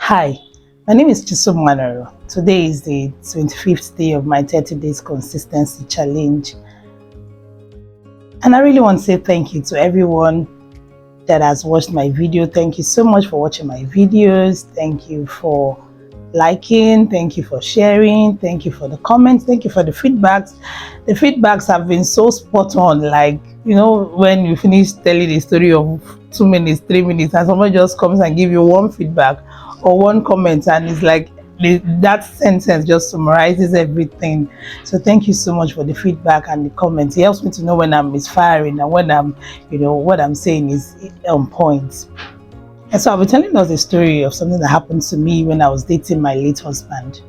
Hi, my name is Chisom Manaro. Today is the 25th day of my 30 days consistency challenge. And I really want to say thank you to everyone that has watched my video. Thank you so much for watching my videos. Thank you for liking. Thank you for sharing. Thank you for the comments. Thank you for the feedbacks. The feedbacks have been so spot on. Like, when you finish telling the story of 2 minutes, 3 minutes, and someone just comes and give you one feedback or one comment, and it's like that sentence just summarizes everything. So thank you so much for the feedback and the comments. It helps me to know when I'm misfiring and when what I'm saying is on point. And so I'll be telling us the story of something that happened to me when I was dating my late husband.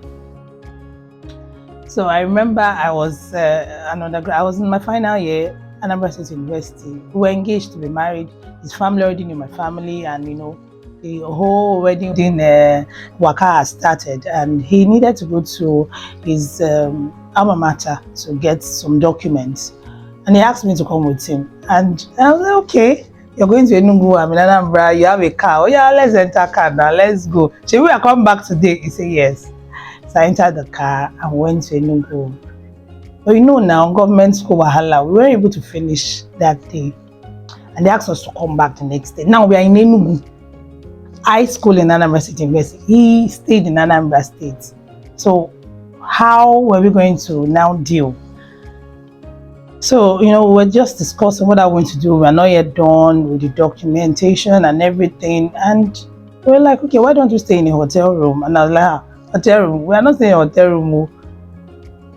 So I remember I was an undergrad. I was in my final year, Anambra State University. We were engaged to be married. His family already knew my family, and the whole wedding waka has started, and he needed to go to his alma mater to get some documents, and he asked me to come with him, and I was like, okay, you're going to Enugu, I'm in Anambra, you have a car, oh yeah, let's enter car now, let's go. Shall we come back today? He said yes. So I entered the car and went to Enugu. But now, government school wahala, we weren't able to finish that day, and they asked us to come back the next day. Now we are in Enugu. High school in Anambra State University. He stayed in Anambra State. So how were we going to now deal? So, we were just discussing what I want to do. We're not yet done with the documentation and everything. And we were like, okay, why don't we stay in a hotel room? And I was like, hotel room? We are not staying in a hotel room.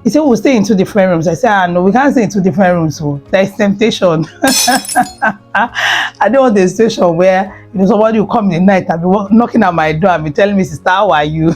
He said, we'll stay in 2 different rooms. I said, no, we can't stay in 2 different rooms. So there is temptation. I don't want a situation where somebody will come in the night and be knocking at my door and be telling me, sister, how are you?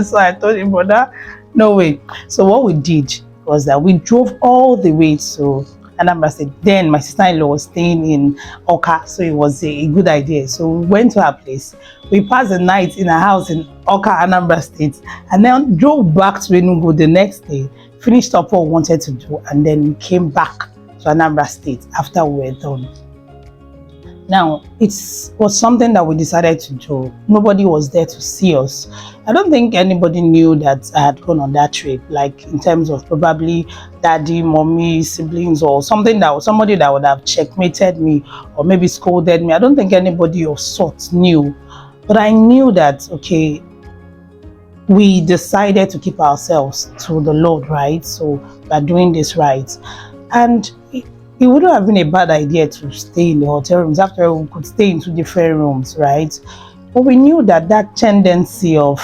So I told him, brother, no way. So what we did was that we drove all the way to Anambra State. Then my sister-in-law was staying in Oka, so it was a good idea. So we went to her place. We passed the night in a house in Oka, Anambra State, and then drove back to Enugu the next day, finished up what we wanted to do, and then we came back to Anambra State after we were done. Now, it was something that we decided to do. Nobody was there to see us. I don't think anybody knew that I had gone on that trip, like in terms of probably daddy, mommy, siblings, or somebody that would have checkmated me or maybe scolded me. I don't think anybody of sorts knew. But I knew that, okay, we decided to keep ourselves to the Lord, right? So we are doing this right. And it wouldn't have been a bad idea to stay in the hotel rooms. After all, we could stay in 2 different rooms, right? But we knew that tendency of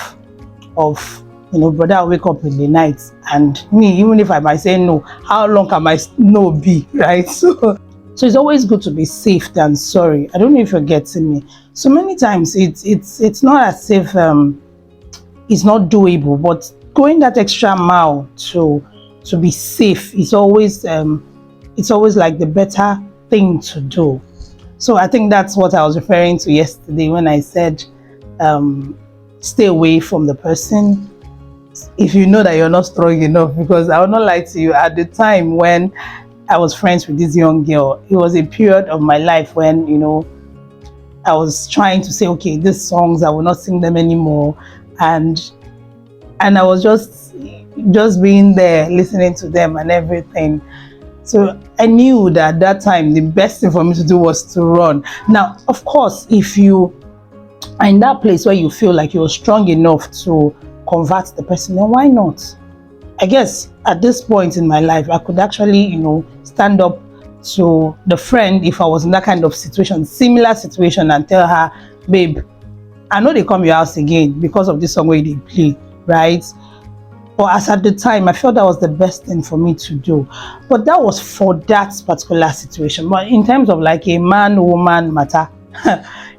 brother, I'll wake up in the night, and me, even if I might say no, how long can my no be, right? So it's always good to be safe than sorry. I don't know if you're getting me. So many times it's not as if it's not doable, but going that extra mile to be safe is always it's always like the better thing to do. So I think that's what I was referring to yesterday when I said stay away from the person if you know that you're not strong enough. Because I will not lie to you, at the time when I was friends with this young girl, it was a period of my life when I was trying to say, okay, these songs, I will not sing them anymore, and I was just being there listening to them and everything. So I knew that at that time the best thing for me to do was to run. Now, of course, if you are in that place where you feel like you're strong enough to convert the person, then why not? I guess at this point in my life, I could actually, stand up to the friend if I was in that kind of situation, similar situation, and tell her, babe, I know they come your house again because of this song where they play, right? But as at the time, I felt that was the best thing for me to do. But that was for that particular situation. But in terms of like a man-woman matter,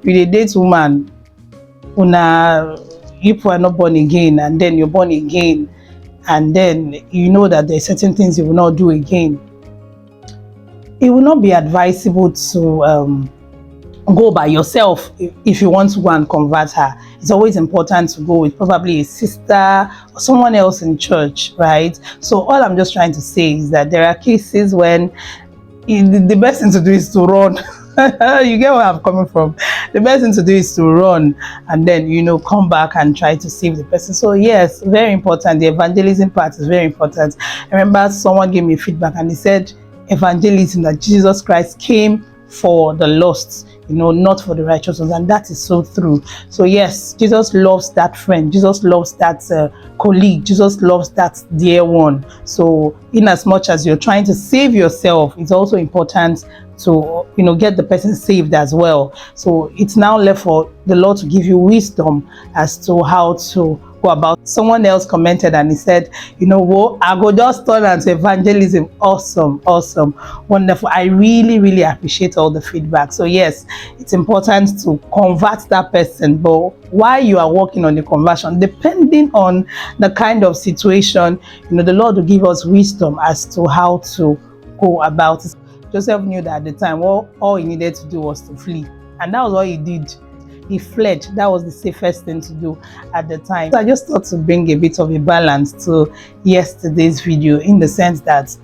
you date woman, you are not born again, and then you're born again, and then you know that there's certain things you will not do again. It will not be advisable to go by yourself if you want to go and convert her. It's always important to go with probably a sister or someone else in church, right? So all I'm just trying to say is that there are cases when the best thing to do is to run. You get where I'm coming from. The best thing to do is to run and then, come back and try to save the person. So yes, very important. The evangelism part is very important. I remember someone gave me feedback and he said evangelism, that Jesus Christ came for the lost, not for the righteous ones, and that is so true. So yes, Jesus loves that friend, Jesus loves that colleague, Jesus loves that dear one. So in as much as you're trying to save yourself, it's also important to get the person saved as well. So it's now left for the Lord to give you wisdom as to how to go about. Someone else commented and he said, what, I go just turn into evangelism. Awesome, wonderful. I really appreciate all the feedback. So yes, it's important to convert that person, but while you are working on the conversion, depending on the kind of situation, the Lord will give us wisdom as to how to go about it. Joseph knew that at the time all he needed to do was to flee, and that was all he did. He fled. That was the safest thing to do at the time. So I just thought to bring a bit of a balance to yesterday's video, in the sense that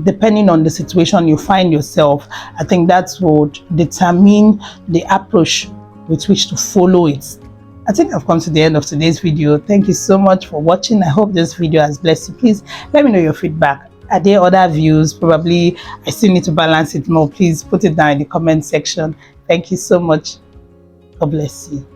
depending on the situation you find yourself, I think that would determine the approach with which to follow it. I think I've come to the end of today's video. Thank you so much for watching. I hope this video has blessed you. Please let me know your feedback. Are there other views? Probably I still need to balance it more. Please put it down in the comment section. Thank you so much. God bless you.